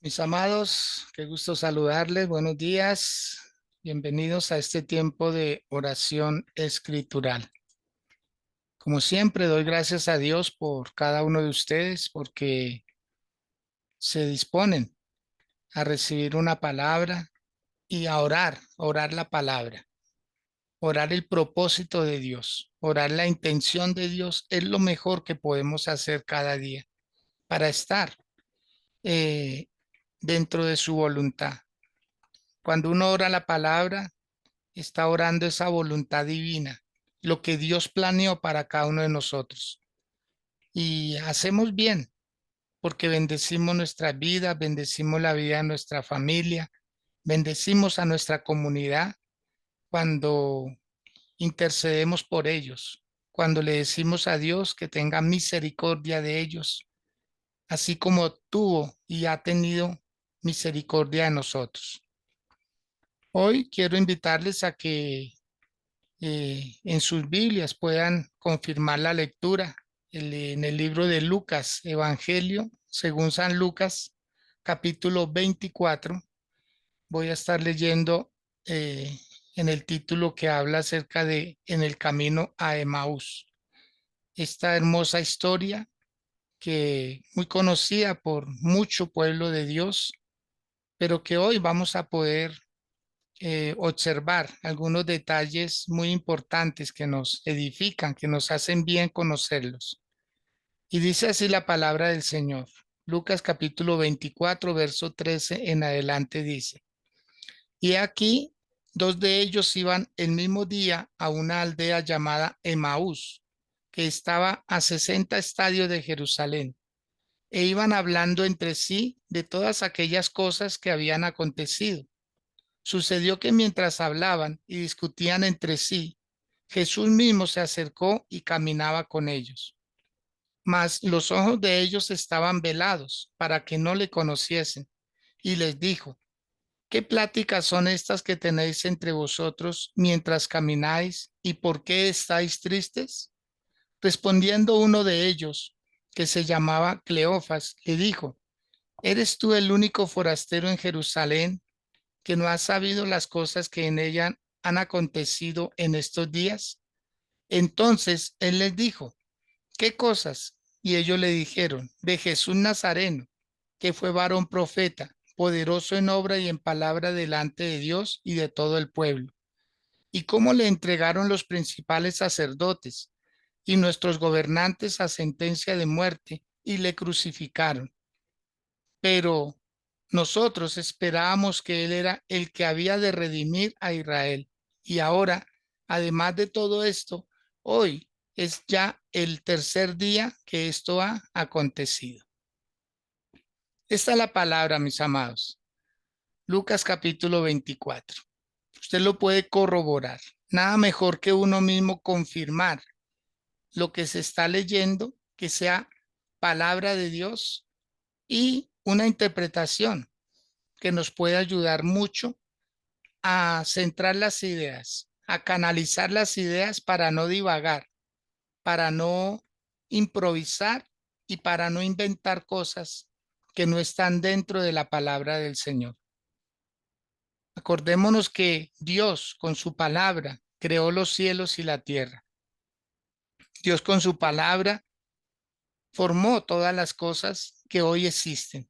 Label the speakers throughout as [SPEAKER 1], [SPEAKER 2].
[SPEAKER 1] Mis amados, qué gusto saludarles. Buenos días. Bienvenidos a este tiempo de oración escritural. Como siempre, doy gracias a Dios por cada uno de ustedes porque se disponen a recibir una palabra y a orar la palabra, orar el propósito de Dios, orar la intención de Dios es lo mejor que podemos hacer cada día para estar eh, dentro de su voluntad. Cuando uno ora la palabra, está orando esa voluntad divina, lo que Dios planeó para cada uno de nosotros. Y hacemos bien porque bendecimos nuestras vidas, bendecimos la vida de nuestra familia, bendecimos a nuestra comunidad cuando intercedemos por ellos, cuando le decimos a Dios que tenga misericordia de ellos, así como tuvo y ha tenido misericordia de nosotros. Hoy quiero invitarles a que en sus Biblias puedan confirmar la lectura en el libro de Lucas, Evangelio, según San Lucas, capítulo 24. Voy a estar leyendo eh, en el título que habla acerca de En el camino a Emaús. Esta hermosa historia que muy conocida por mucho pueblo de Dios, pero que hoy vamos a poder observar algunos detalles muy importantes que nos edifican, que nos hacen bien conocerlos. Y dice así la palabra del Señor. Lucas capítulo 24, verso 13 en adelante dice, y aquí dos de ellos iban el mismo día a una aldea llamada Emaús, que estaba a 60 estadios de Jerusalén, e iban hablando entre sí de todas aquellas cosas que habían acontecido. Sucedió que mientras hablaban y discutían entre sí, Jesús mismo se acercó y caminaba con ellos. Mas los ojos de ellos estaban velados para que no le conociesen. Y les dijo, ¿qué pláticas son estas que tenéis entre vosotros mientras camináis? ¿Y por qué estáis tristes? Respondiendo uno de ellos, que se llamaba Cleofas, le dijo, ¿eres tú el único forastero en Jerusalén que no has sabido las cosas que en ella han acontecido en estos días? Entonces él les dijo, ¿qué cosas? Y ellos le dijeron, de Jesús Nazareno, que fue varón profeta, poderoso en obra y en palabra delante de Dios y de todo el pueblo. Y cómo le entregaron los principales sacerdotes y nuestros gobernantes a sentencia de muerte y le crucificaron. Pero nosotros esperábamos que Él era el que había de redimir a Israel. Y ahora, además de todo esto, hoy es ya el tercer día que esto ha acontecido. Esta es la palabra, mis amados. Lucas capítulo 24. Usted lo puede corroborar. Nada mejor que uno mismo confirmar lo que se está leyendo, que sea palabra de Dios y una interpretación que nos puede ayudar mucho a centrar las ideas, a canalizar las ideas para no divagar, para no improvisar y para no inventar cosas que no están dentro de la palabra del Señor. Acordémonos que Dios con su palabra creó los cielos y la tierra. Dios con su palabra formó todas las cosas que hoy existen.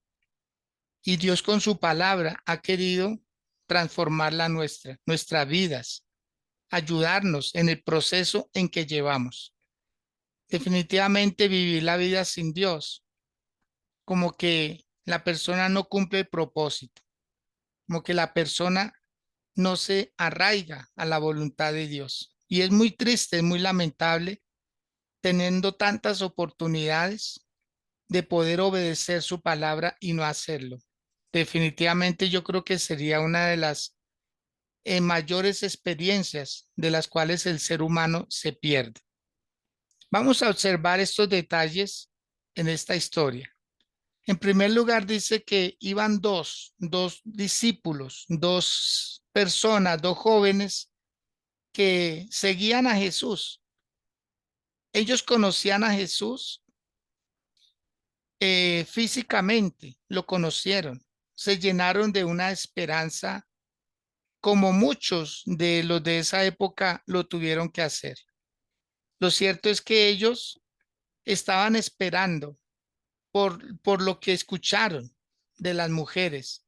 [SPEAKER 1] Y Dios con su palabra ha querido transformar nuestras vidas, ayudarnos en el proceso en que llevamos. Definitivamente vivir la vida sin Dios, como que la persona no cumple el propósito, como que la persona no se arraiga a la voluntad de Dios. Y es muy triste, es muy lamentable teniendo tantas oportunidades de poder obedecer su palabra y no hacerlo. Definitivamente yo creo que sería una de las mayores experiencias de las cuales el ser humano se pierde. Vamos a observar estos detalles en esta historia. En primer lugar, dice que iban dos discípulos, dos personas, dos jóvenes que seguían a Jesús. Ellos conocían a Jesús físicamente, lo conocieron, se llenaron de una esperanza como muchos de los de esa época lo tuvieron que hacer. Lo cierto es que ellos estaban esperando por lo que escucharon de las mujeres,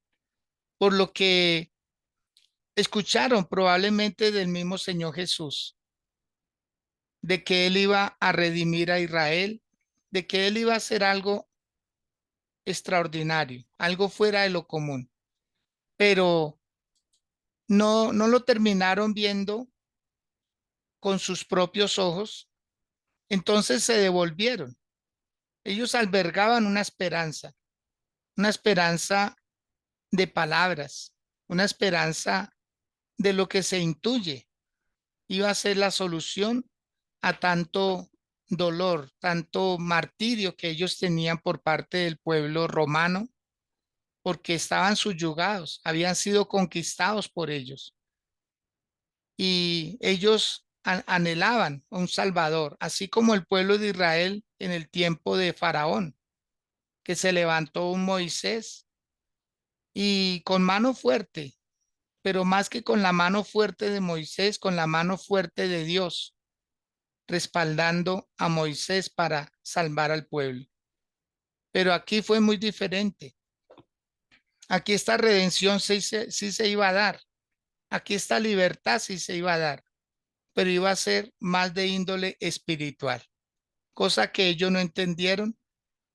[SPEAKER 1] por lo que escucharon probablemente del mismo Señor Jesús, de que Él iba a redimir a Israel, de que Él iba a hacer algo extraordinario, algo fuera de lo común, pero no lo terminaron viendo con sus propios ojos, entonces se devolvieron. Ellos albergaban una esperanza de palabras, una esperanza de lo que se intuye iba a ser la solución a tanto dolor, tanto martirio que ellos tenían por parte del pueblo romano, porque estaban subyugados, habían sido conquistados por ellos y ellos anhelaban un Salvador, así como el pueblo de Israel en el tiempo de Faraón, que se levantó un Moisés y con mano fuerte, pero más que con la mano fuerte de Moisés, con la mano fuerte de Dios, respaldando a Moisés para salvar al pueblo. Pero aquí fue muy diferente. Aquí esta redención sí se iba a dar. Aquí esta libertad sí se iba a dar, pero iba a ser más de índole espiritual, cosa que ellos no entendieron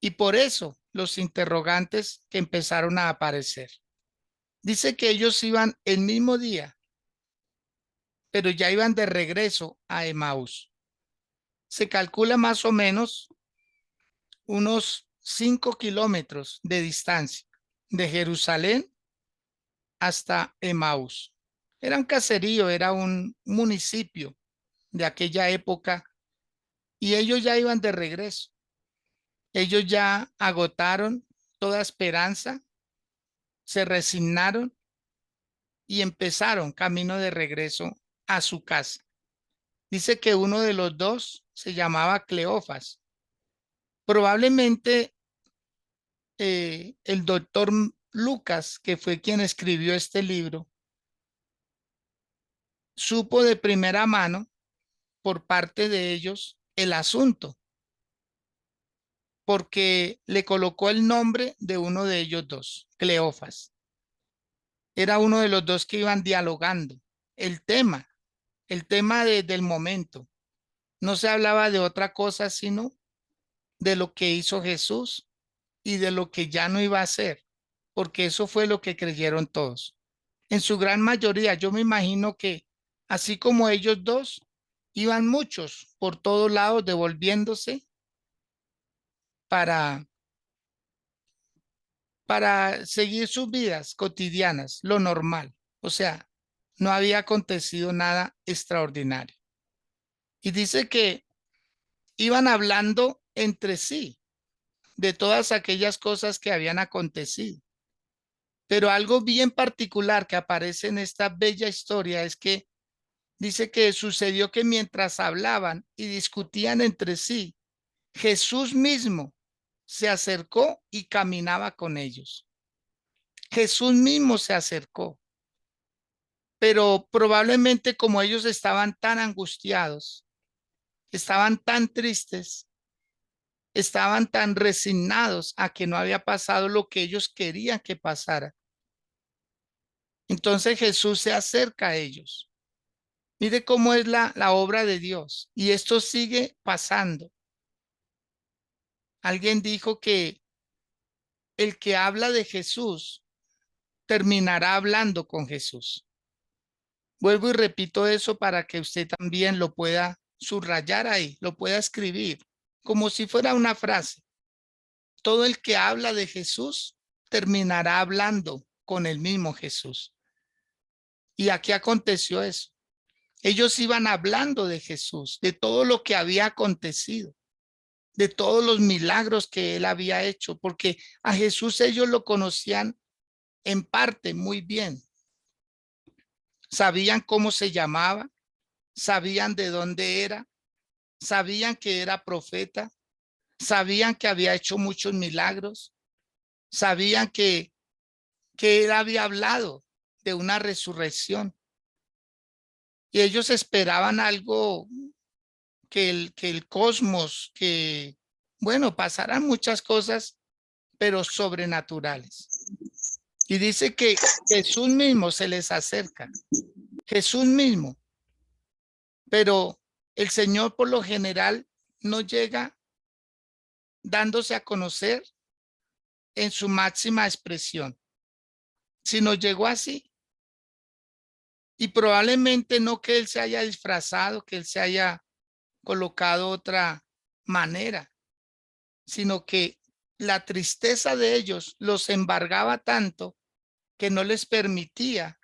[SPEAKER 1] y por eso los interrogantes que empezaron a aparecer. Dice que ellos iban el mismo día, pero ya iban de regreso a Emaús. Se calcula más o menos unos 5 kilómetros de distancia de Jerusalén hasta Emaús. Era un caserío, era un municipio de aquella época y ellos ya iban de regreso. Ellos ya agotaron toda esperanza, se resignaron y empezaron camino de regreso a su casa. Dice que uno de los dos se llamaba Cleofas. Probablemente el doctor Lucas, que fue quien escribió este libro, supo de primera mano por parte de ellos el asunto, porque le colocó el nombre de uno de ellos dos, Cleofas. Era uno de los dos que iban dialogando. El tema, del momento. No se hablaba de otra cosa sino de lo que hizo Jesús y de lo que ya no iba a hacer, porque eso fue lo que creyeron todos. En su gran mayoría, yo me imagino que así como ellos dos, iban muchos por todos lados devolviéndose para, para seguir sus vidas cotidianas, lo normal. O sea, no había acontecido nada extraordinario. Y dice que iban hablando entre sí de todas aquellas cosas que habían acontecido. Pero algo bien particular que aparece en esta bella historia es que dice que sucedió que mientras hablaban y discutían entre sí, Jesús mismo se acercó y caminaba con ellos. Jesús mismo se acercó, pero probablemente como ellos estaban tan angustiados, estaban tan tristes, estaban tan resignados a que no había pasado lo que ellos querían que pasara. Entonces Jesús se acerca a ellos. Mire cómo es la obra de Dios. Y esto sigue pasando. Alguien dijo que el que habla de Jesús terminará hablando con Jesús. Vuelvo y repito eso para que usted también lo pueda subrayar ahí, lo pueda escribir, como si fuera una frase. Todo el que habla de Jesús terminará hablando con el mismo Jesús. Y aquí aconteció eso. Ellos iban hablando de Jesús, de todo lo que había acontecido, de todos los milagros que él había hecho, porque a Jesús ellos lo conocían en parte muy bien. Sabían cómo se llamaba, sabían de dónde era, sabían que era profeta, sabían que había hecho muchos milagros, sabían que él había hablado de una resurrección. Y ellos esperaban algo que el cosmos, bueno, pasarán muchas cosas, pero sobrenaturales. Y dice que Jesús mismo se les acerca, Jesús mismo, pero el Señor por lo general no llega dándose a conocer en su máxima expresión, sino llegó así. Y probablemente no que él se haya disfrazado, que él se haya colocado otra manera, sino que la tristeza de ellos los embargaba tanto que no les permitía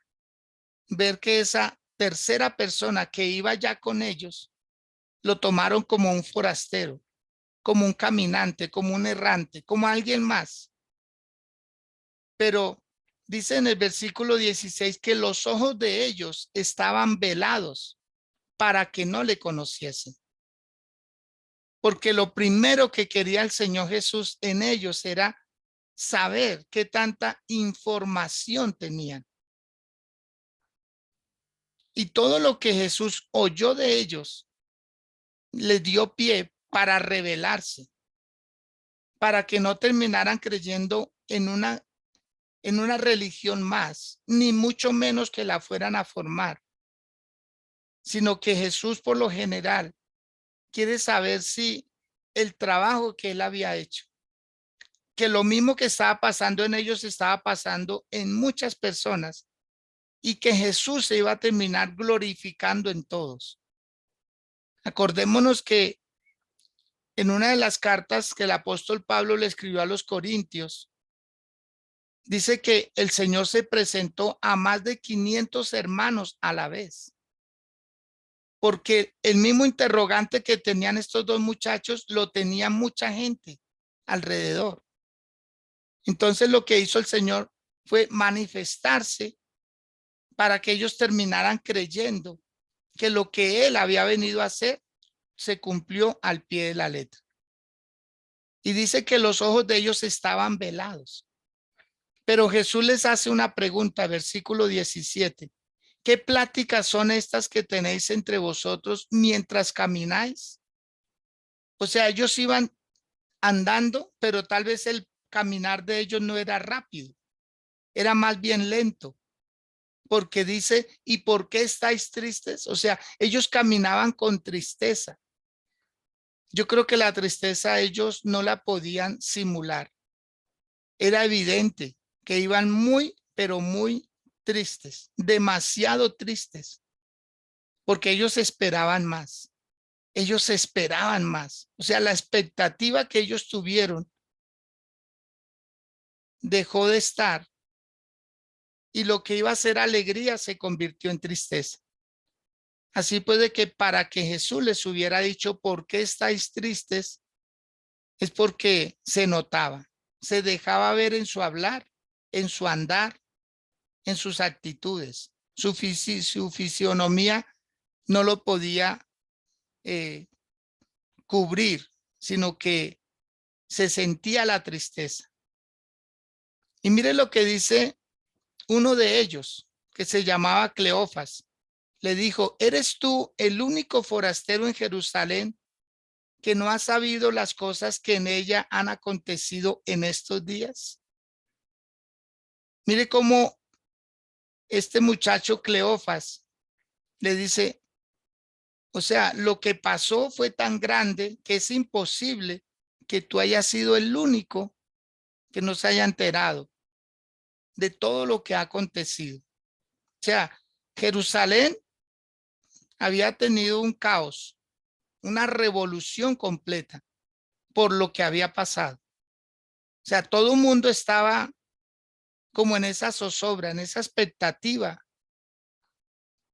[SPEAKER 1] ver que esa tercera persona que iba ya con ellos lo tomaron como un forastero, como un caminante, como un errante, como alguien más. Pero dice en el versículo 16 que los ojos de ellos estaban velados para que no le conociesen. Porque lo primero que quería el Señor Jesús en ellos era saber qué tanta información tenían. Y todo lo que Jesús oyó de ellos les dio pie para rebelarse, para que no terminaran creyendo en una religión más, ni mucho menos que la fueran a formar, sino que Jesús por lo general quiere saber si el trabajo que él había hecho, que lo mismo que estaba pasando en ellos estaba pasando en muchas personas y que Jesús se iba a terminar glorificando en todos. Acordémonos que en una de las cartas que el apóstol Pablo le escribió a los Corintios, dice que el Señor se presentó a más de 500 hermanos a la vez, porque el mismo interrogante que tenían estos dos muchachos lo tenía mucha gente alrededor. Entonces lo que hizo el Señor fue manifestarse para que ellos terminaran creyendo que lo que él había venido a hacer se cumplió al pie de la letra. Y dice que los ojos de ellos estaban velados. Pero Jesús les hace una pregunta, versículo 17. ¿Qué pláticas son estas que tenéis entre vosotros mientras camináis? O sea, ellos iban andando, pero tal vez el caminar de ellos no era rápido, era más bien lento, porque dice, ¿y por qué estáis tristes? O sea, ellos caminaban con tristeza. Yo creo que la tristeza ellos no la podían simular. Era evidente que iban muy, pero muy tristes, demasiado tristes, porque ellos esperaban más. Ellos esperaban más. O sea, la expectativa que ellos tuvieron dejó de estar y lo que iba a ser alegría se convirtió en tristeza. Así puede que para que Jesús les hubiera dicho, ¿por qué estáis tristes? Es porque se notaba, se dejaba ver en su hablar, en su andar, en sus actitudes. Su fisionomía no lo podía eh, cubrir, sino que se sentía la tristeza. Y mire lo que dice uno de ellos, que se llamaba Cleofas. Le dijo, ¿eres tú el único forastero en Jerusalén que no ha sabido las cosas que en ella han acontecido en estos días? Mire cómo este muchacho Cleofas le dice, o sea, lo que pasó fue tan grande que es imposible que tú hayas sido el único que no se haya enterado de todo lo que ha acontecido. O sea, Jerusalén había tenido un caos, una revolución completa por lo que había pasado. O sea, todo el mundo estaba como en esa zozobra, en esa expectativa,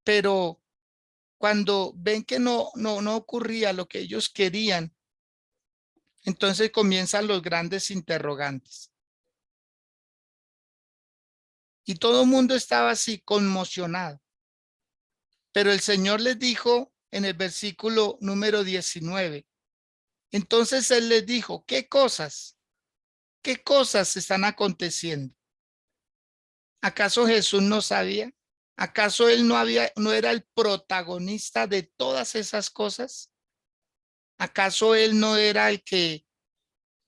[SPEAKER 1] pero cuando ven que no ocurría lo que ellos querían, entonces comienzan los grandes interrogantes. Y todo el mundo estaba así conmocionado. Pero el Señor les dijo en el versículo número 19. Entonces Él les dijo, ¿qué cosas están aconteciendo? ¿Acaso Jesús no sabía? ¿Acaso él no era el protagonista de todas esas cosas? ¿Acaso él no era el que,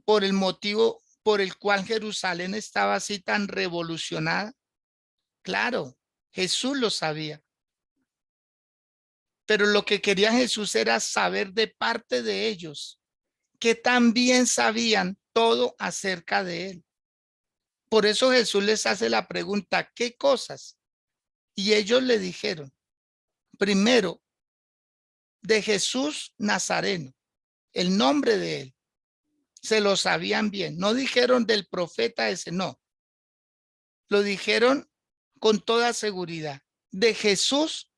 [SPEAKER 1] por el motivo por el cual Jerusalén estaba así tan revolucionada? Claro, Jesús lo sabía. Pero lo que quería Jesús era saber de parte de ellos que también sabían todo acerca de él. Por eso Jesús les hace la pregunta, ¿qué cosas? Y ellos le dijeron, primero, de Jesús Nazareno, el nombre de él. Se lo sabían bien. No dijeron del profeta ese, no. Lo dijeron con toda seguridad. De Jesús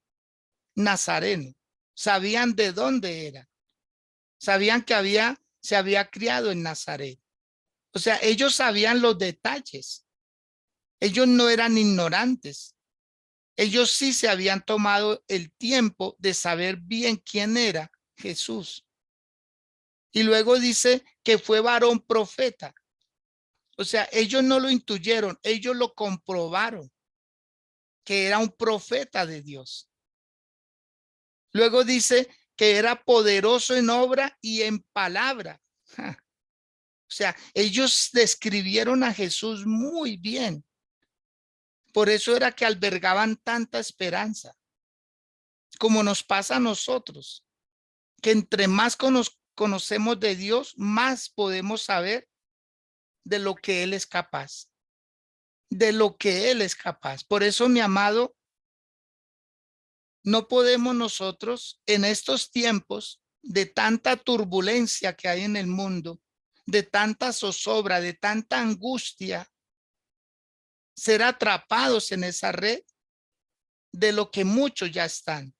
[SPEAKER 1] Nazareno. Sabían de dónde era. Sabían que se había criado en Nazaret. O sea, ellos sabían los detalles. Ellos no eran ignorantes. Ellos sí se habían tomado el tiempo de saber bien quién era Jesús. Y luego dice que fue varón profeta. O sea, ellos no lo intuyeron, ellos lo comprobaron, que era un profeta de Dios. Luego dice que era poderoso en obra y en palabra. O sea, ellos describieron a Jesús muy bien. Por eso era que albergaban tanta esperanza, como nos pasa a nosotros, que entre más conocemos de Dios, más podemos saber de lo que Él es capaz, de lo que Él es capaz. Por eso, mi amado, no podemos nosotros en estos tiempos de tanta turbulencia que hay en el mundo, de tanta zozobra, de tanta angustia, ser atrapados en esa red de lo que muchos ya están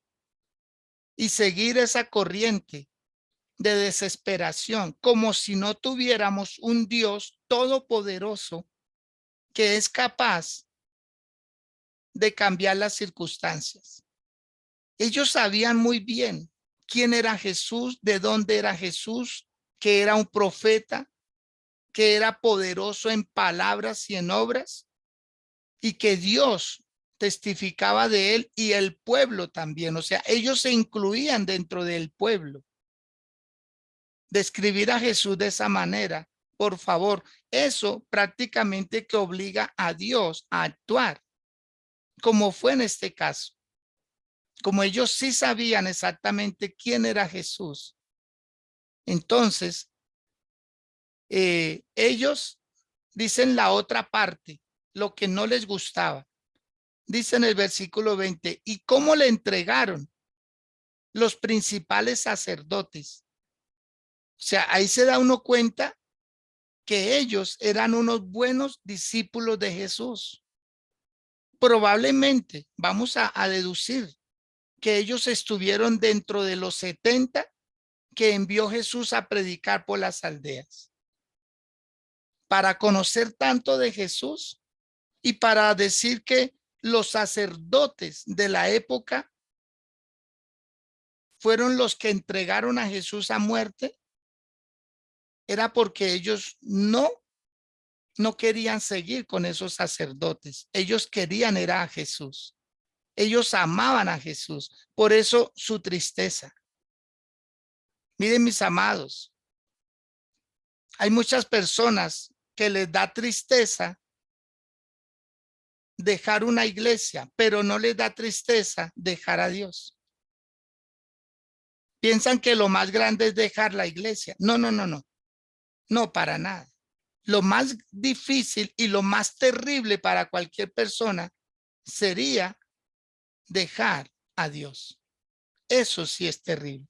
[SPEAKER 1] y seguir esa corriente de desesperación como si no tuviéramos un Dios todopoderoso que es capaz de cambiar las circunstancias. Ellos sabían muy bien quién era Jesús, de dónde era Jesús, que era un profeta, que era poderoso en palabras y en obras, y que Dios testificaba de él y el pueblo también. O sea, ellos se incluían dentro del pueblo. Describir a Jesús de esa manera, por favor, eso prácticamente que obliga a Dios a actuar, como fue en este caso. Como ellos sí sabían exactamente quién era Jesús, entonces ellos dicen la otra parte, lo que no les gustaba. Dice en el versículo 20, ¿y cómo le entregaron los principales sacerdotes? O sea, ahí se da uno cuenta que ellos eran unos buenos discípulos de Jesús. Probablemente vamos a deducir que ellos estuvieron dentro de los 70 que envió Jesús a predicar por las aldeas. Para conocer tanto de Jesús y para decir que los sacerdotes de la época fueron los que entregaron a Jesús a muerte, era porque ellos no querían seguir con esos sacerdotes. Ellos querían era a Jesús. Ellos amaban a Jesús. Por eso su tristeza. Miren, mis amados, hay muchas personas que les da tristeza dejar una iglesia, pero no les da tristeza dejar a Dios. Piensan que lo más grande es dejar la iglesia. No, no, no, no. No, para nada. Lo más difícil y lo más terrible para cualquier persona sería dejar a Dios. Eso sí es terrible.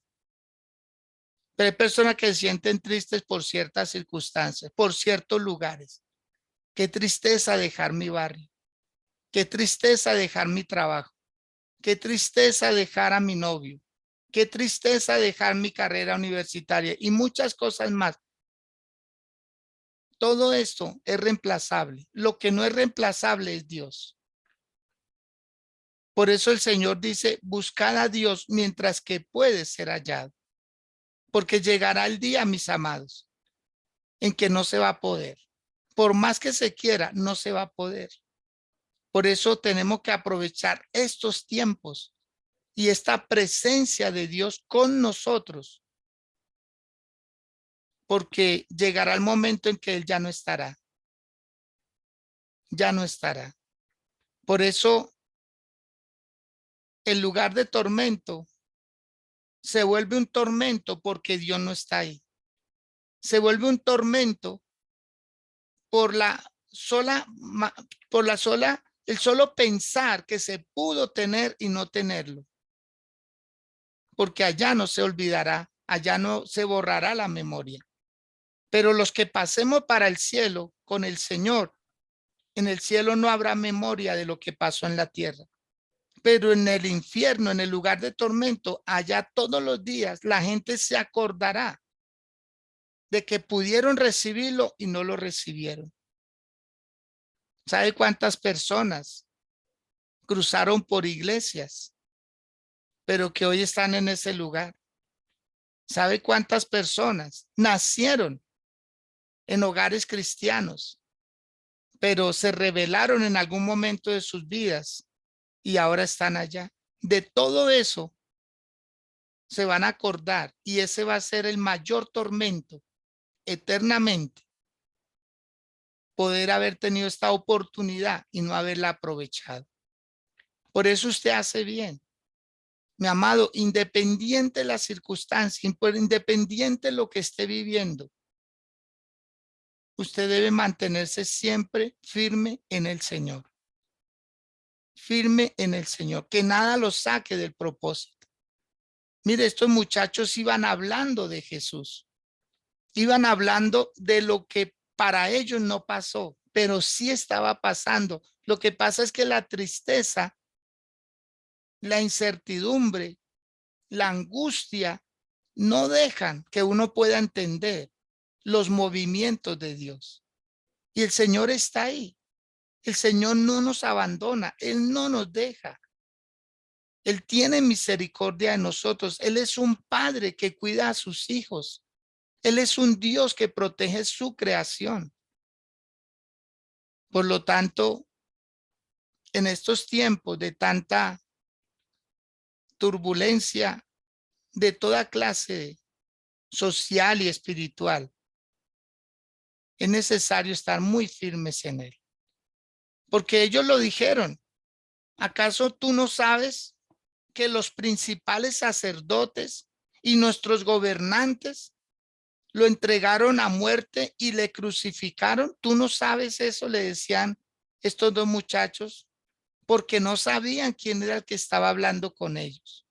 [SPEAKER 1] Pero hay personas que se sienten tristes por ciertas circunstancias, por ciertos lugares. Qué tristeza dejar mi barrio. Qué tristeza dejar mi trabajo. Qué tristeza dejar a mi novio. Qué tristeza dejar mi carrera universitaria y muchas cosas más. Todo esto es reemplazable. Lo que no es reemplazable es Dios. Por eso el Señor dice, buscad a Dios mientras que puede ser hallado. Porque llegará el día, mis amados, en que no se va a poder. Por más que se quiera, no se va a poder. Por eso tenemos que aprovechar estos tiempos y esta presencia de Dios con nosotros, porque llegará el momento en que Él ya no estará, ya no estará. Por eso el lugar de tormento se vuelve un tormento porque Dios no está ahí. Se vuelve un tormento por el solo pensar que se pudo tener y no tenerlo, porque allá no se olvidará, allá no se borrará la memoria. Pero los que pasemos para el cielo con el Señor, en el cielo no habrá memoria de lo que pasó en la tierra. Pero en el infierno, en el lugar de tormento, allá todos los días la gente se acordará de que pudieron recibirlo y no lo recibieron. ¿Sabe cuántas personas cruzaron por iglesias, pero que hoy están en ese lugar? ¿Sabe cuántas personas nacieron en hogares cristianos, pero se rebelaron en algún momento de sus vidas y ahora están allá? De todo eso se van a acordar y ese va a ser el mayor tormento eternamente, poder haber tenido esta oportunidad y no haberla aprovechado. Por eso usted hace bien, mi amado, independiente de la circunstancia, independiente de lo que esté viviendo, usted debe mantenerse siempre firme en el Señor. Firme en el Señor, que nada lo saque del propósito. Mire, estos muchachos iban hablando de Jesús, iban hablando de lo que para ellos no pasó, pero sí estaba pasando. Lo que pasa es que la tristeza, la incertidumbre, la angustia no dejan que uno pueda entender los movimientos de Dios. Y el Señor está ahí. El Señor no nos abandona, Él no nos deja. Él tiene misericordia de nosotros. Él es un padre que cuida a sus hijos. Él es un Dios que protege su creación. Por lo tanto, en estos tiempos de tanta turbulencia de toda clase social y espiritual, es necesario estar muy firmes en Él. Porque ellos lo dijeron. ¿Acaso tú no sabes que los principales sacerdotes y nuestros gobernantes lo entregaron a muerte y le crucificaron? ¿Tú no sabes eso? Le decían estos dos muchachos, porque no sabían quién era el que estaba hablando con ellos.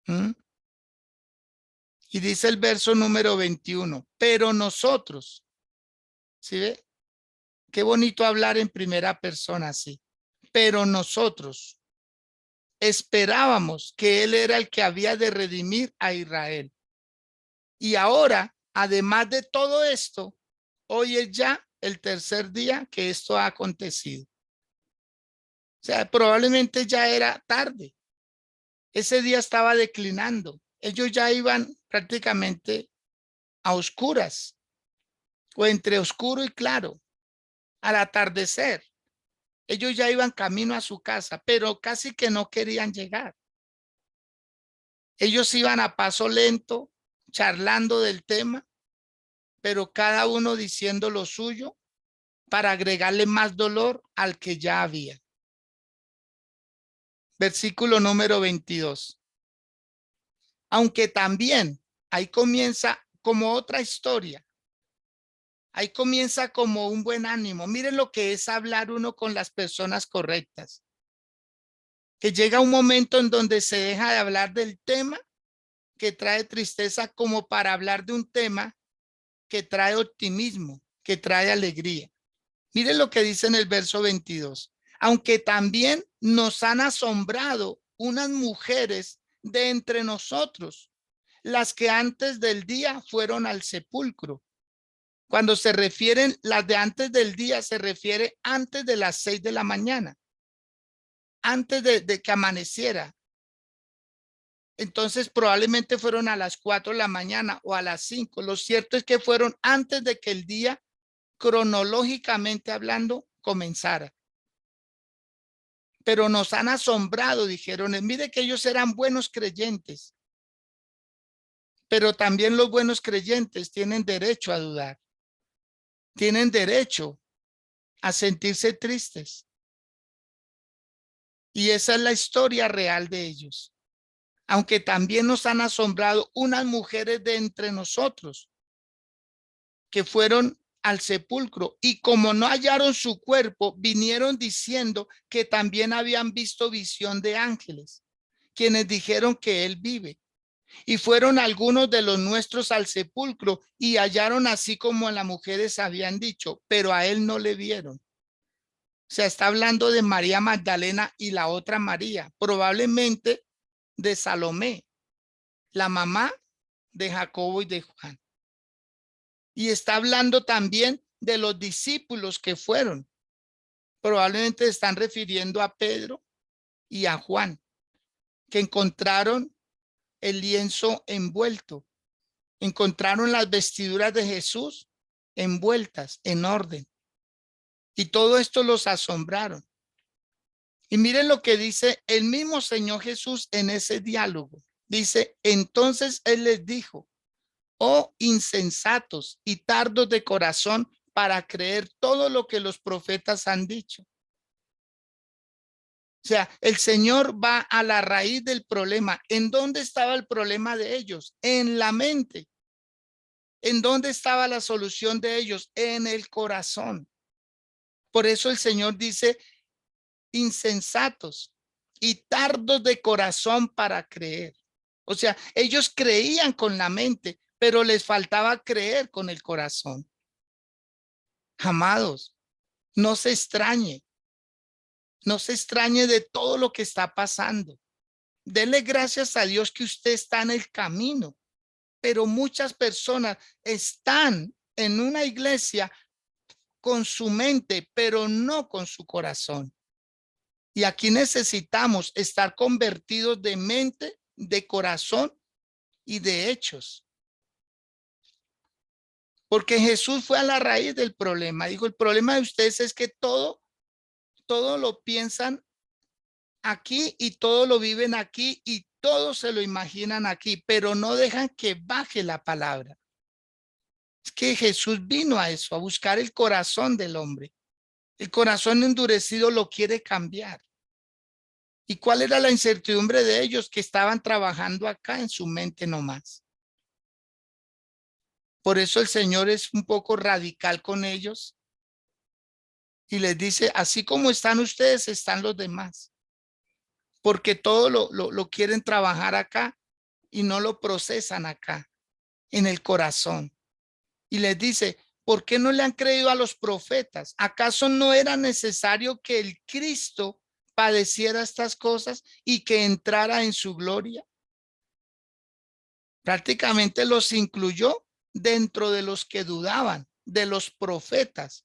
[SPEAKER 1] Y dice el verso número 21, pero nosotros, ¿sí ve? Qué bonito hablar en primera persona así. Pero nosotros esperábamos que Él era el que había de redimir a Israel. Y ahora, además de todo esto, hoy es ya el tercer día que esto ha acontecido. O sea, probablemente ya era tarde. Ese día estaba declinando. Ellos ya iban prácticamente a oscuras o entre oscuro y claro, al atardecer. Ellos ya iban camino a su casa, pero casi que no querían llegar. Ellos iban a paso lento, charlando del tema, pero cada uno diciendo lo suyo para agregarle más dolor al que ya había. Versículo número 22. Aunque también ahí comienza como otra historia. Ahí comienza como un buen ánimo. Miren lo que es hablar uno con las personas correctas. Que llega un momento en donde se deja de hablar del tema que trae tristeza como para hablar de un tema que trae optimismo, que trae alegría. Miren lo que dice en el verso 22. Aunque también nos han asombrado unas mujeres de entre nosotros, las que antes del día fueron al sepulcro. Cuando se refieren, las de antes del día, se refiere antes de las 6 de la mañana, antes de que amaneciera. Entonces probablemente fueron a las 4 de la mañana o a las 5. Lo cierto es que fueron antes de que el día, cronológicamente hablando, comenzara. pero nos han asombrado, dijeron. Mire que ellos eran buenos creyentes, pero también los buenos creyentes tienen derecho a dudar, tienen derecho a sentirse tristes. Y esa es la historia real de ellos. Aunque también nos han asombrado unas mujeres de entre nosotros que fueron al sepulcro y como no hallaron su cuerpo, vinieron diciendo que también habían visto visión de ángeles, quienes dijeron que él vive. Y fueron algunos de los nuestros al sepulcro y hallaron así como las mujeres habían dicho, pero a él no le vieron. O sea, está hablando de María Magdalena y la otra María, probablemente de Salomé, la mamá de Jacobo y de Juan. Y está hablando también de los discípulos que fueron. Probablemente están refiriendo a Pedro y a Juan, que encontraron el lienzo envuelto, encontraron las vestiduras de Jesús envueltas en orden. Y todo esto los asombraron. Y miren lo que dice el mismo Señor Jesús en ese diálogo. Dice, entonces él les dijo, oh insensatos y tardos de corazón para creer todo lo que los profetas han dicho. O sea, el Señor va a la raíz del problema. ¿En dónde estaba el problema de ellos? En la mente. ¿En dónde estaba la solución de ellos? En el corazón. Por eso el Señor dice, insensatos y tardos de corazón para creer. O sea, ellos creían con la mente, pero les faltaba creer con el corazón. Amados, no se extrañe, no se extrañe de todo lo que está pasando. Dele gracias a Dios que usted está en el camino, pero muchas personas están en una iglesia con su mente, pero no con su corazón. Y aquí necesitamos estar convertidos de mente, de corazón y de hechos. Porque Jesús fue a la raíz del problema. Dijo, el problema de ustedes es que todo lo piensan aquí y todo lo viven aquí y todo se lo imaginan aquí, pero no dejan que baje la palabra. Es que Jesús vino a eso, a buscar el corazón del hombre. El corazón endurecido lo quiere cambiar. ¿Y cuál era la incertidumbre de ellos? Que estaban trabajando acá en su mente nomás. Por eso el Señor es un poco radical con ellos y les dice, así como están ustedes, están los demás. Porque todo lo quieren trabajar acá y no lo procesan acá, en el corazón. Y les dice, ¿por qué no le han creído a los profetas? ¿Acaso no era necesario que el Cristo padeciera estas cosas y que entrara en su gloria? Prácticamente los incluyó dentro de los que dudaban, de los profetas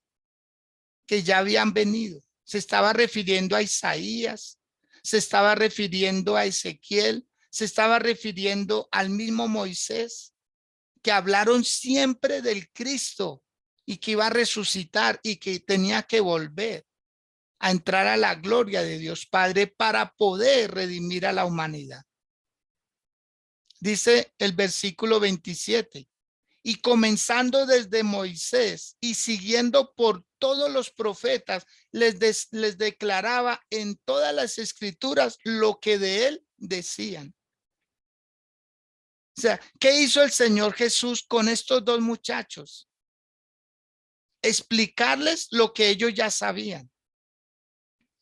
[SPEAKER 1] que ya habían venido. Se estaba refiriendo a Isaías, se estaba refiriendo a Ezequiel, se estaba refiriendo al mismo Moisés, que hablaron siempre del Cristo y que iba a resucitar y que tenía que volver a entrar a la gloria de Dios Padre para poder redimir a la humanidad. Dice el versículo 27, y comenzando desde Moisés y siguiendo por todos los profetas, les declaraba en todas las escrituras lo que de él decían. O sea, ¿qué hizo el Señor Jesús con estos dos muchachos? Explicarles lo que ellos ya sabían.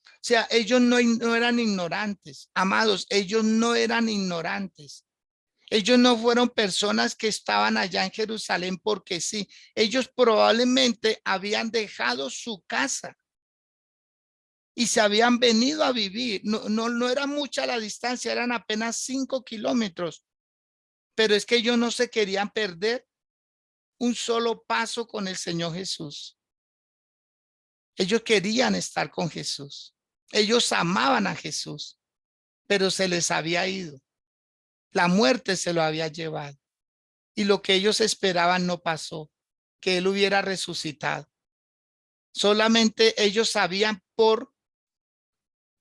[SPEAKER 1] O sea, ellos no eran ignorantes, amados, ellos no eran ignorantes. Ellos no fueron personas que estaban allá en Jerusalén porque sí. Ellos probablemente habían dejado su casa y se habían venido a vivir. No era mucha la distancia, eran apenas 5 kilómetros. Pero es que ellos no se querían perder un solo paso con el Señor Jesús. Ellos querían estar con Jesús. Ellos amaban a Jesús, pero se les había ido. La muerte se lo había llevado. Y lo que ellos esperaban no pasó, que él hubiera resucitado. Solamente ellos sabían por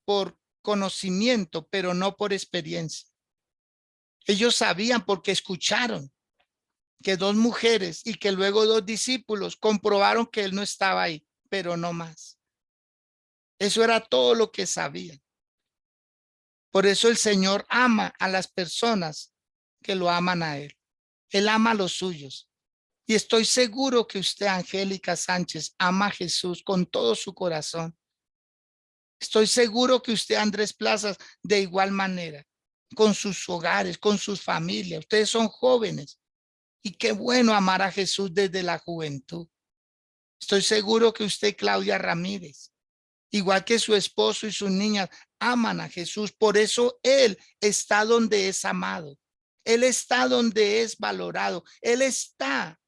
[SPEAKER 1] por conocimiento, pero no por experiencia. Ellos sabían porque escucharon que dos mujeres y que luego dos discípulos comprobaron que él no estaba ahí, pero no más. Eso era todo lo que sabían. Por eso el Señor ama a las personas que lo aman a él. Él ama a los suyos. Y estoy seguro que usted, Angélica Sánchez, ama a Jesús con todo su corazón. Estoy seguro que usted, Andrés Plazas, de igual manera, con sus hogares, con sus familias. Ustedes son jóvenes y qué bueno amar a Jesús desde la juventud. Estoy seguro que usted, Claudia Ramírez, igual que su esposo y sus niñas, aman a Jesús. Por eso Él está donde es amado. Él está donde es valorado. Él está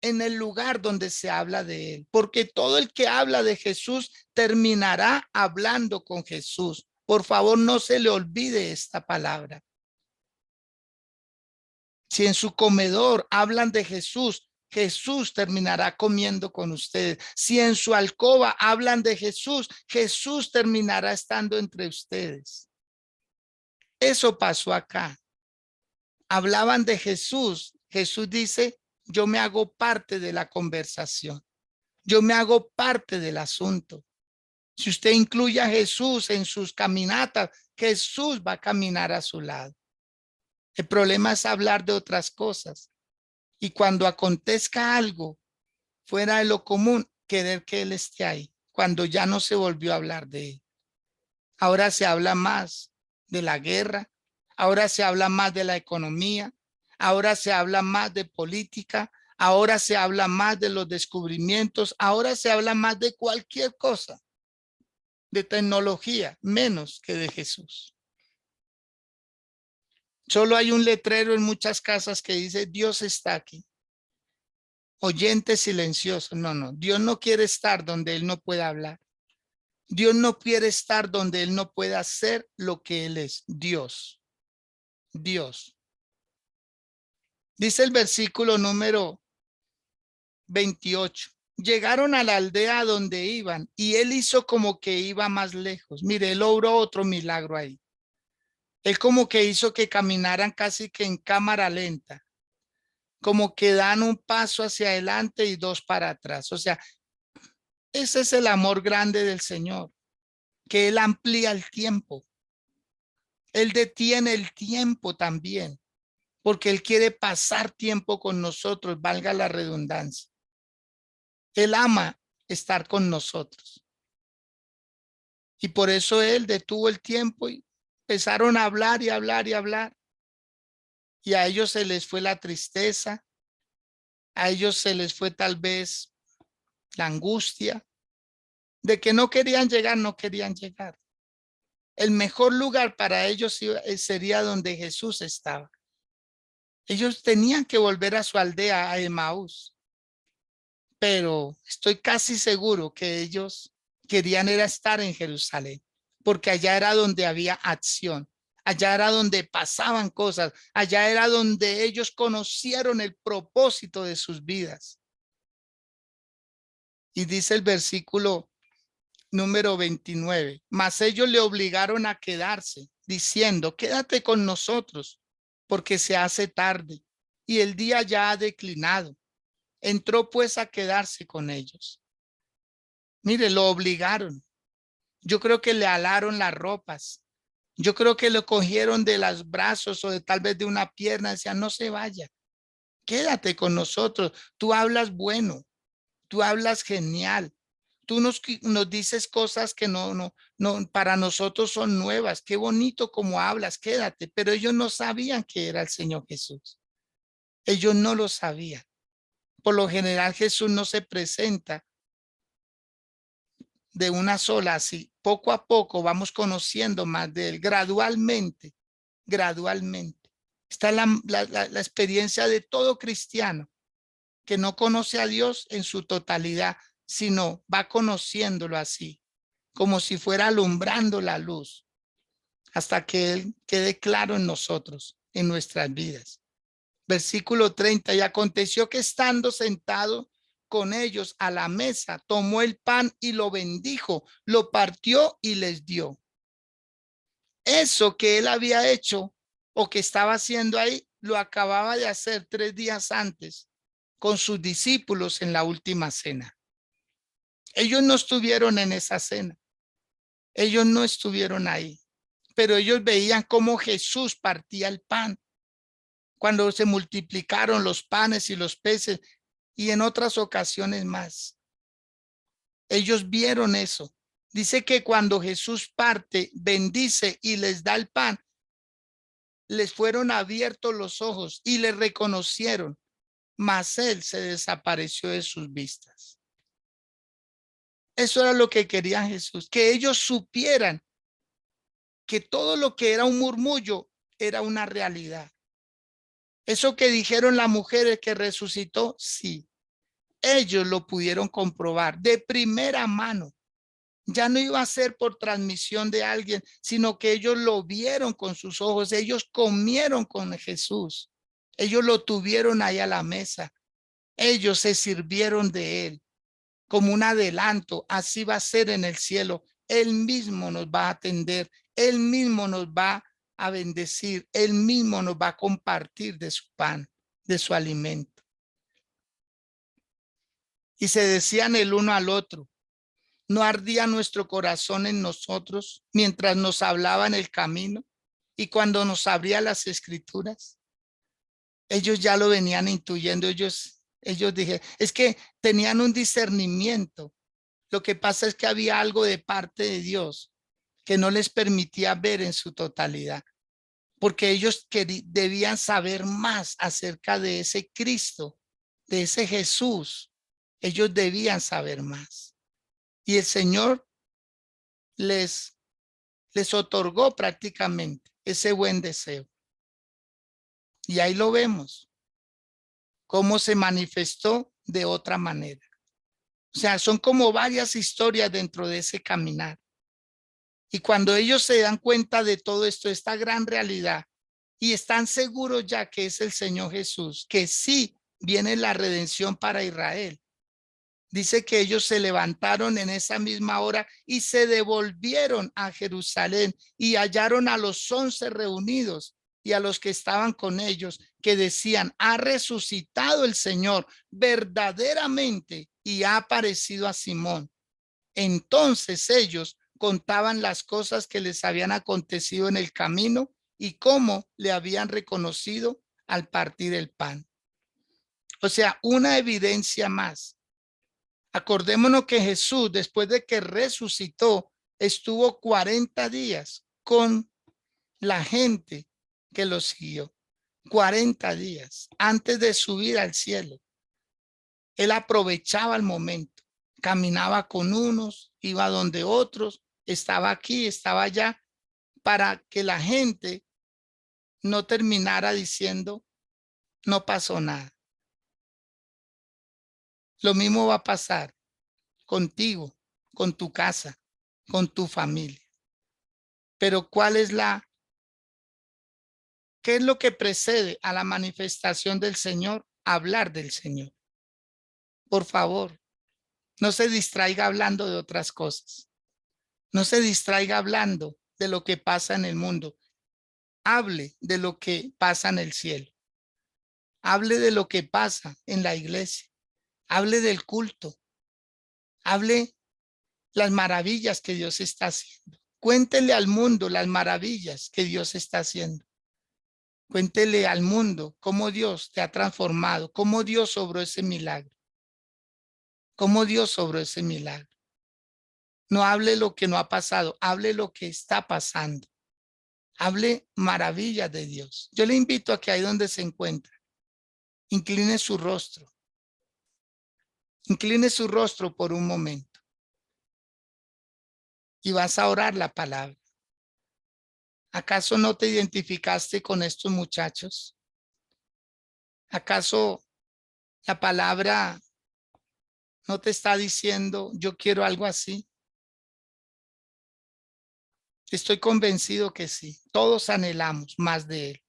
[SPEAKER 1] en el lugar donde se habla de él, porque todo el que habla de Jesús terminará hablando con Jesús. Por favor, no se le olvide esta palabra. Si en su comedor hablan de Jesús, Jesús terminará comiendo con ustedes. Si en su alcoba hablan de Jesús, Jesús terminará estando entre ustedes. Eso pasó acá. Hablaban de Jesús. Jesús dice, yo me hago parte de la conversación. Yo me hago parte del asunto. Si usted incluye a Jesús en sus caminatas, Jesús va a caminar a su lado. El problema es hablar de otras cosas. Y cuando acontezca algo fuera de lo común, querer que Él esté ahí. Cuando ya no se volvió a hablar de Él. Ahora se habla más de la guerra. Ahora se habla más de la economía. Ahora se habla más de política. Ahora se habla más de los descubrimientos. Ahora se habla más de cualquier cosa. De tecnología, menos que de Jesús. Solo hay un letrero en muchas casas que dice Dios está aquí. Oyente silencioso. No, no. Dios no quiere estar donde Él no pueda hablar. Dios no quiere estar donde Él no pueda hacer lo que Él es. Dios. Dios. Dice el versículo número 28. Llegaron a la aldea donde iban y Él hizo como que iba más lejos. Mire, Él obró otro milagro ahí. Él como que hizo que caminaran casi que en cámara lenta, como que dan un paso hacia adelante y dos para atrás. O sea, ese es el amor grande del Señor, que Él amplía el tiempo. Él detiene el tiempo también, porque Él quiere pasar tiempo con nosotros, valga la redundancia. Él ama estar con nosotros. Y por eso Él detuvo el tiempo y empezaron a hablar y hablar y hablar. Y a ellos se les fue la tristeza, a ellos se les fue tal vez la angustia de que no querían llegar, no querían llegar. El mejor lugar para ellos sería donde Jesús estaba. Ellos tenían que volver a su aldea, a Emaús, pero estoy casi seguro que ellos querían era estar en Jerusalén, porque allá era donde había acción. Allá era donde pasaban cosas, allá era donde ellos conocieron el propósito de sus vidas. Y dice el versículo número 29, mas ellos le obligaron a quedarse, diciendo, quédate con nosotros, porque se hace tarde y el día ya ha declinado. Entró pues a quedarse con ellos. Mire, lo obligaron. Yo creo que le alaron las ropas. Yo creo que lo cogieron de los brazos o de tal vez de una pierna. Decían, no se vaya, quédate con nosotros. Tú hablas bueno, tú hablas genial. Tú nos dices cosas que no, para nosotros son nuevas. Qué bonito como hablas, quédate. Pero ellos no sabían que era el Señor Jesús. Ellos no lo sabían. Por lo general Jesús no se presenta de una sola, así. Poco a poco vamos conociendo más de él, gradualmente, gradualmente. Está la experiencia de todo cristiano que no conoce a Dios en su totalidad, sino va conociéndolo así, como si fuera alumbrando la luz, hasta que Él quede claro en nosotros, en nuestras vidas. Versículo 30, y aconteció que estando sentado con ellos a la mesa, tomó el pan y lo bendijo, lo partió y les dio. Eso que él había hecho o que estaba haciendo ahí, lo acababa de hacer 3 días antes con sus discípulos en la última cena. Ellos no estuvieron en esa cena. Ellos no estuvieron ahí, pero ellos veían cómo Jesús partía el pan cuando se multiplicaron los panes y los peces y en otras ocasiones más. Ellos vieron eso. Dice que cuando Jesús parte, bendice y les da el pan, les fueron abiertos los ojos y le reconocieron, mas él se desapareció de sus vistas. Eso era lo que quería Jesús, que ellos supieran que todo lo que era un murmullo era una realidad. Eso que dijeron las mujeres que resucitó, sí, ellos lo pudieron comprobar de primera mano. Ya no iba a ser por transmisión de alguien, sino que ellos lo vieron con sus ojos, ellos comieron con Jesús, ellos lo tuvieron ahí a la mesa, ellos se sirvieron de él como un adelanto. Así va a ser en el cielo. Él mismo nos va a atender, él mismo nos va a bendecir, él mismo nos va a compartir de su pan, de su alimento. Y se decían el uno al otro: ¿no ardía nuestro corazón en nosotros mientras nos hablaba en el camino y cuando nos abría las escrituras? Ellos ya lo venían intuyendo. Ellos dije, es que tenían un discernimiento. Lo que pasa es que había algo de parte de Dios que no les permitía ver en su totalidad, porque ellos debían saber más acerca de ese Cristo, de ese Jesús. Ellos debían saber más. Y el Señor les otorgó prácticamente ese buen deseo. Y ahí lo vemos, cómo se manifestó de otra manera. O sea, son como varias historias dentro de ese caminar. Y cuando ellos se dan cuenta de todo esto, esta gran realidad, y están seguros ya que es el Señor Jesús, que sí viene la redención para Israel. Dice que ellos se levantaron en esa misma hora y se devolvieron a Jerusalén y hallaron a los 11 reunidos y a los que estaban con ellos, que decían: ha resucitado el Señor verdaderamente y ha aparecido a Simón. Entonces ellos contaban las cosas que les habían acontecido en el camino y cómo le habían reconocido al partir el pan. O sea, una evidencia más. Acordémonos que Jesús, después de que resucitó, estuvo 40 días con la gente que lo siguió. 40 días antes de subir al cielo. Él aprovechaba el momento, caminaba con unos, iba donde otros, estaba aquí, estaba allá, para que la gente no terminara diciendo: no pasó nada. Lo mismo va a pasar contigo, con tu casa, con tu familia. Pero ¿qué es lo que precede a la manifestación del Señor? Hablar del Señor. Por favor, no se distraiga hablando de otras cosas. No se distraiga hablando de lo que pasa en el mundo. Hable de lo que pasa en el cielo. Hable de lo que pasa en la iglesia. Hable del culto. Hable las maravillas que Dios está haciendo. Cuéntele al mundo las maravillas que Dios está haciendo. Cuéntele al mundo cómo Dios te ha transformado, cómo Dios obró ese milagro, cómo Dios obró ese milagro. No hable lo que no ha pasado, hable lo que está pasando. Hable maravillas de Dios. Yo le invito a que ahí donde se encuentra, incline su rostro. Incline su rostro por un momento y vas a orar la palabra. ¿Acaso no te identificaste con estos muchachos? ¿Acaso la palabra no te está diciendo: yo quiero algo así? Estoy convencido que sí. Todos anhelamos más de él.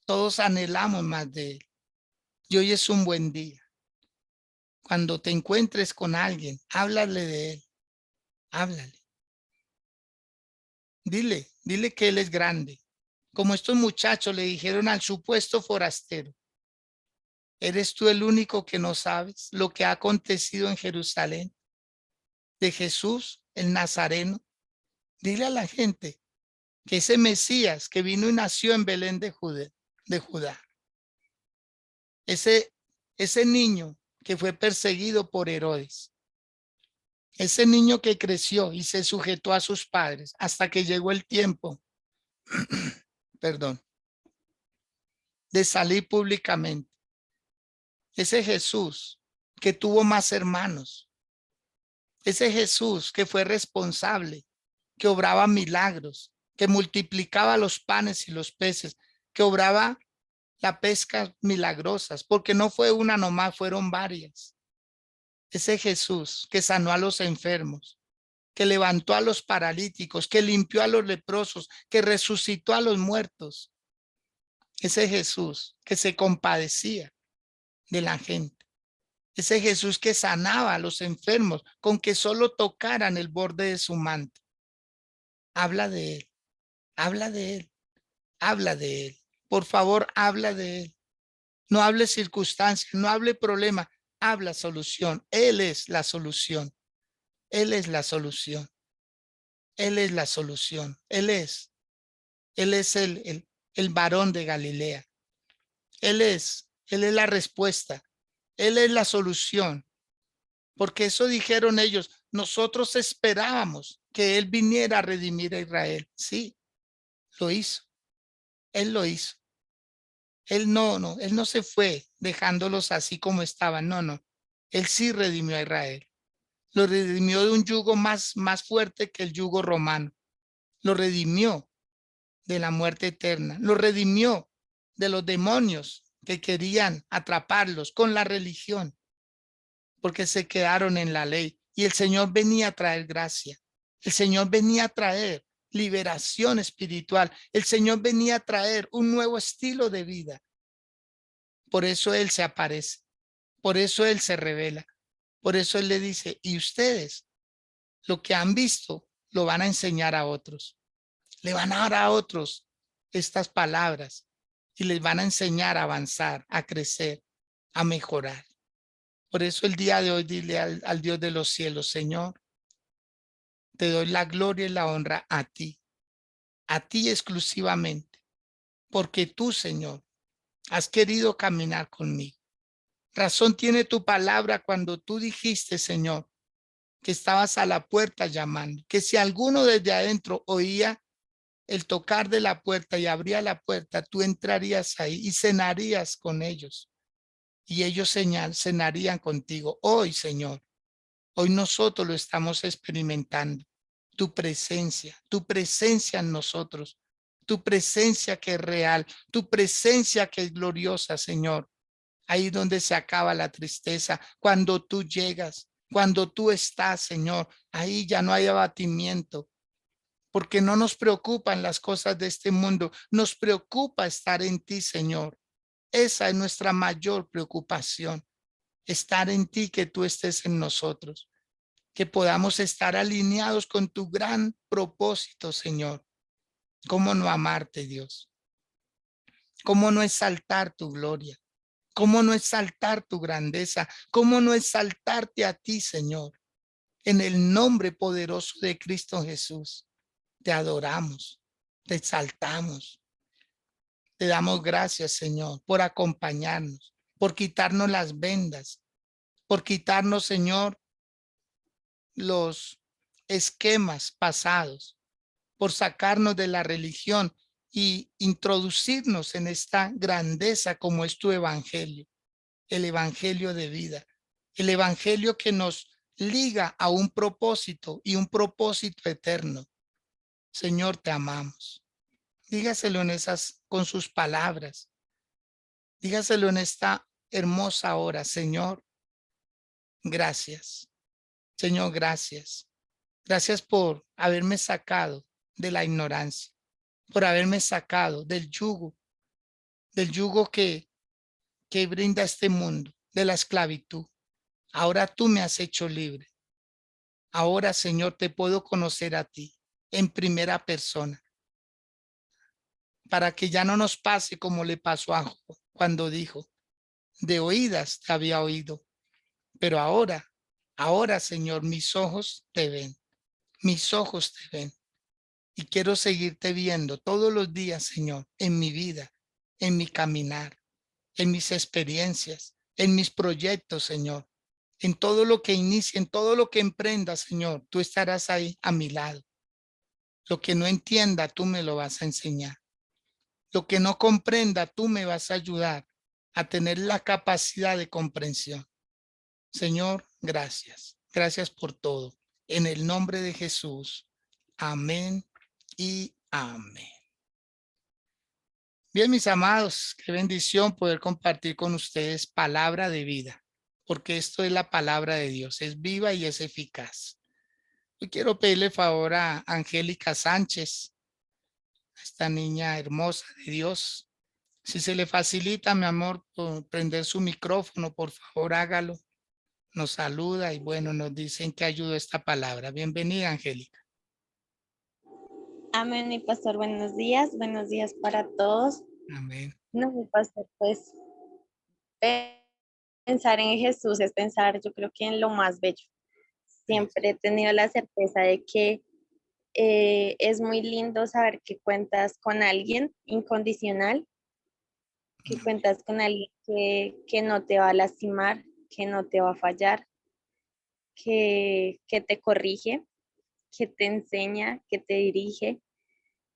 [SPEAKER 1] Todos anhelamos más de él. Y hoy es un buen día. Cuando te encuentres con alguien, háblale de él. Háblale. Dile que Él es grande. Como estos muchachos le dijeron al supuesto forastero, ¿eres tú el único que no sabes lo que ha acontecido en Jerusalén de Jesús, el Nazareno? Dile a la gente que ese Mesías que vino y nació en Belén de Judá, ese, ese niño que fue perseguido por Herodes, ese niño que creció y se sujetó a sus padres hasta que llegó el tiempo, perdón, de salir públicamente. Ese Jesús que tuvo más hermanos, ese Jesús que fue responsable, que obraba milagros, que multiplicaba los panes y los peces, que obraba la pesca milagrosas, porque no fue una nomás, fueron varias. Ese Jesús que sanó a los enfermos, que levantó a los paralíticos, que limpió a los leprosos, que resucitó a los muertos. Ese Jesús que se compadecía de la gente. Ese Jesús que sanaba a los enfermos con que solo tocaran el borde de su manto. Habla de Él, habla de Él, habla de Él. Por favor, habla de Él. No hable circunstancias, no hable problema, habla solución. Él es la solución. Él es la solución. Él es la solución. Él es el varón de Galilea. Él es la respuesta. Él es la solución. Porque eso dijeron ellos. Nosotros esperábamos que Él viniera a redimir a Israel. Sí, lo hizo. Él lo hizo. Él no se fue dejándolos así como estaban. No. Él sí redimió a Israel. Lo redimió de un yugo más fuerte que el yugo romano. Lo redimió de la muerte eterna. Lo redimió de los demonios que querían atraparlos con la religión, porque se quedaron en la ley. Y el Señor venía a traer gracia. El Señor venía a traer liberación espiritual. El Señor venía a traer un nuevo estilo de vida. Por eso Él se aparece. Por eso Él se revela. Por eso Él le dice, y ustedes lo que han visto lo van a enseñar a otros. Le van a dar a otros estas palabras y les van a enseñar a avanzar, a crecer, a mejorar. Por eso el día de hoy dile al Dios de los cielos, Señor, te doy la gloria y la honra a ti exclusivamente, porque tú, Señor, has querido caminar conmigo. Razón tiene tu palabra cuando tú dijiste, Señor, que estabas a la puerta llamando, que si alguno desde adentro oía el tocar de la puerta y abría la puerta, tú entrarías ahí y cenarías con ellos. Y ellos cenarían contigo. Hoy, Señor, hoy nosotros lo estamos experimentando. Tu presencia en nosotros, tu presencia que es real, tu presencia que es gloriosa, Señor. Ahí donde se acaba la tristeza, cuando tú llegas, cuando tú estás, Señor, ahí ya no hay abatimiento, porque no nos preocupan las cosas de este mundo, nos preocupa estar en ti, Señor. Esa es nuestra mayor preocupación, estar en ti, que tú estés en nosotros, que podamos estar alineados con tu gran propósito, Señor. ¿Cómo no amarte, Dios? ¿Cómo no exaltar tu gloria? ¿Cómo no exaltar tu grandeza? ¿Cómo no exaltarte a ti, Señor? En el nombre poderoso de Cristo Jesús, te adoramos, te exaltamos. Te damos gracias, Señor, por acompañarnos, por quitarnos las vendas, por quitarnos, Señor, los esquemas pasados, por sacarnos de la religión y introducirnos en esta grandeza como es tu evangelio, el evangelio de vida, el evangelio que nos liga a un propósito y un propósito eterno. Señor, te amamos. Dígaselo con sus palabras. Dígaselo en esta hermosa hora, Señor. Gracias. Señor, gracias. Gracias por haberme sacado de la ignorancia, por haberme sacado del yugo que brinda este mundo, de la esclavitud. Ahora tú me has hecho libre. Ahora, Señor, te puedo conocer a ti. en primera persona, para que ya no nos pase como le pasó a Job cuando dijo, de oídas te había oído, pero ahora, Señor, mis ojos te ven, mis ojos te ven. Y quiero seguirte viendo todos los días, Señor, en mi vida, en mi caminar, en mis experiencias, en mis proyectos, Señor. En todo lo que inicie, en todo lo que emprenda, Señor, tú estarás ahí a mi lado. Lo que no entienda, tú me lo vas a enseñar. Lo que no comprenda, tú me vas a ayudar a tener la capacidad de comprensión. Señor, gracias. Gracias por todo. En el nombre de Jesús. Amén y amén. Bien, mis amados, qué bendición poder compartir con ustedes palabra de vida, porque esto es la palabra de Dios, es viva y es eficaz. Yo quiero pedirle favor a Angélica Sánchez, esta niña hermosa de Dios. Si se le facilita, mi amor, prender su micrófono, por favor, hágalo. Nos saluda y bueno, nos dicen que ayudó esta palabra. Bienvenida, Angélica.
[SPEAKER 2] Amén, mi pastor, buenos días para todos.
[SPEAKER 1] Amén.
[SPEAKER 2] No, mi pastor, pues pensar en Jesús es pensar, yo creo que en lo más bello. Siempre he tenido la certeza de que es muy lindo saber que cuentas con alguien incondicional, que cuentas con alguien que no te va a lastimar, que no te va a fallar, que te corrige, que te enseña, que te dirige.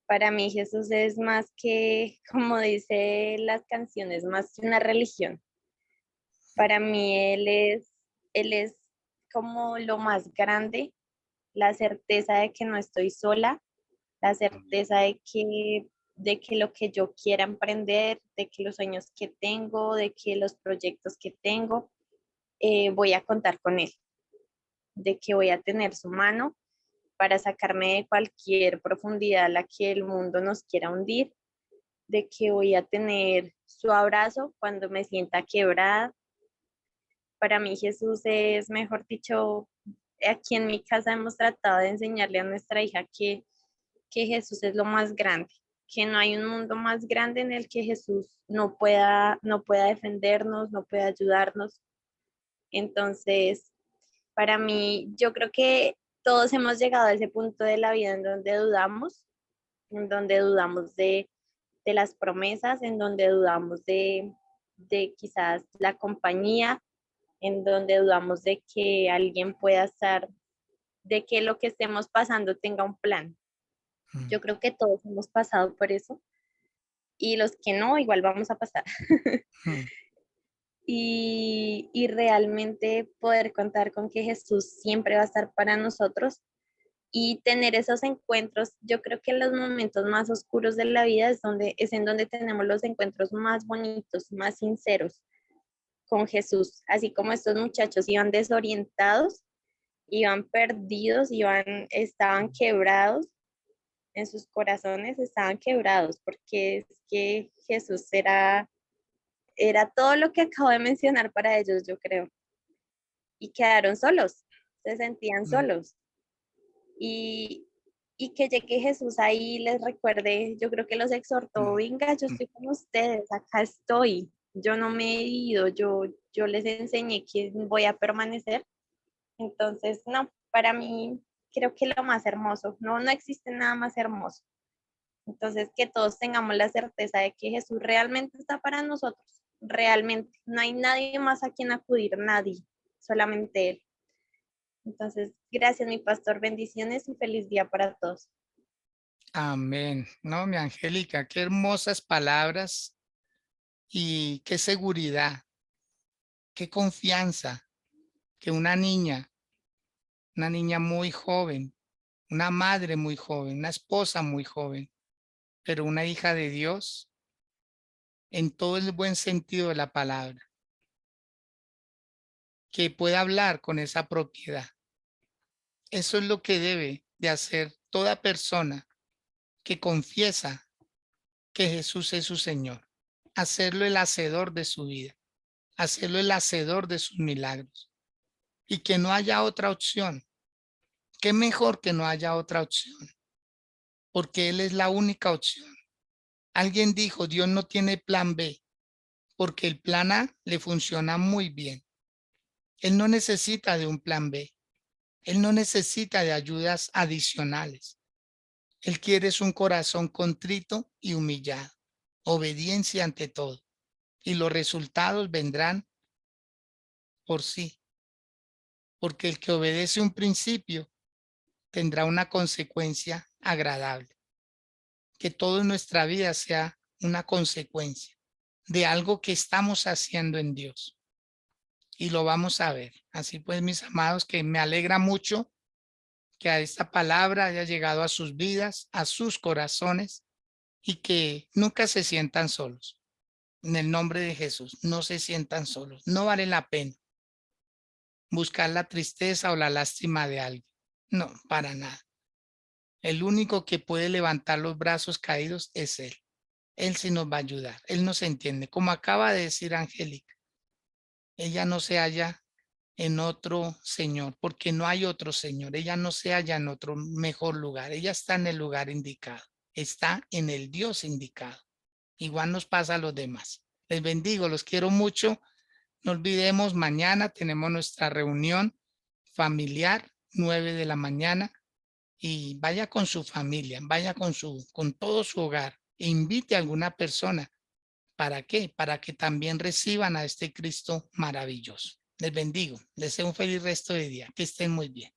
[SPEAKER 2] Para mí Jesús es más que, como dice las canciones, más que una religión. Para mí Él es como lo más grande, la certeza de que no estoy sola, la certeza de que lo que yo quiera emprender, de que los sueños que tengo, de que los proyectos que tengo, voy a contar con Él, de que voy a tener su mano para sacarme de cualquier profundidad a la que el mundo nos quiera hundir, de que voy a tener su abrazo cuando me sienta quebrada. Para mí Jesús es, mejor dicho, aquí en mi casa hemos tratado de enseñarle a nuestra hija que Jesús es lo más grande, que no hay un mundo más grande en el que Jesús no pueda defendernos, no pueda ayudarnos. Entonces, para mí, yo creo que todos hemos llegado a ese punto de la vida en donde dudamos de las promesas, en donde dudamos de quizás la compañía, en donde dudamos de que alguien pueda estar, de que lo que estemos pasando tenga un plan. Yo creo que todos hemos pasado por eso y los que no, igual vamos a pasar. Y realmente poder contar con que Jesús siempre va a estar para nosotros y tener esos encuentros. Yo creo que en los momentos más oscuros de la vida es en donde tenemos los encuentros más bonitos, más sinceros con Jesús. Así como estos muchachos iban desorientados, iban perdidos, estaban quebrados en sus corazones, estaban quebrados porque es que Jesús era todo lo que acabo de mencionar para ellos, yo creo. Y quedaron solos, se sentían solos. Y, y que llegue Jesús ahí les recuerde, yo creo que los exhortó, venga, yo estoy con ustedes, acá estoy, yo no me he ido, yo les enseñé que voy a permanecer. Entonces, no, para mí creo que lo más hermoso, no existe nada más hermoso. Entonces, que todos tengamos la certeza de que Jesús realmente está para nosotros, realmente, no hay nadie más a quien acudir, nadie, solamente Él. Entonces, gracias, mi pastor, bendiciones y feliz día para todos.
[SPEAKER 1] Amén. No, mi Angélica, qué hermosas palabras y qué seguridad, qué confianza que una niña muy joven, una madre muy joven, una esposa muy joven, pero una hija de Dios en todo el buen sentido de la palabra, que pueda hablar con esa propiedad. Eso es lo que debe de hacer toda persona que confiesa que Jesús es su Señor, hacerlo el hacedor de su vida, hacerlo el hacedor de sus milagros y que no haya otra opción. Qué mejor que no haya otra opción. porque Él es la única opción. Alguien dijo, Dios no tiene plan B, porque el plan A le funciona muy bien. Él no necesita de un plan B. Él no necesita de ayudas adicionales. Él quiere es un corazón contrito y humillado, obediencia ante todo. Y los resultados vendrán por sí, porque el que obedece un principio tendrá una consecuencia agradable. Que todo en nuestra vida sea una consecuencia de algo que estamos haciendo en Dios. Y lo vamos a ver. Así pues, mis amados, que me alegra mucho que a esta palabra haya llegado a sus vidas, a sus corazones, y que nunca se sientan solos. En el nombre de Jesús, no se sientan solos. No vale la pena buscar la tristeza o la lástima de alguien. No, para nada. El único que puede levantar los brazos caídos es Él. Él sí nos va a ayudar. Él nos entiende. Como acaba de decir Angélica, ella no se halla en otro Señor, porque no hay otro Señor. Ella no se halla en otro mejor lugar. Ella está en el lugar indicado. Está en el Dios indicado. Igual nos pasa a los demás. Les bendigo, los quiero mucho. No olvidemos, mañana tenemos nuestra reunión familiar, 9 de la mañana, y vaya con su familia, vaya con todo su hogar e invite a alguna persona. ¿Para qué? Para que también reciban a este Cristo maravilloso. Les bendigo. Les deseo un feliz resto de día. Que estén muy bien.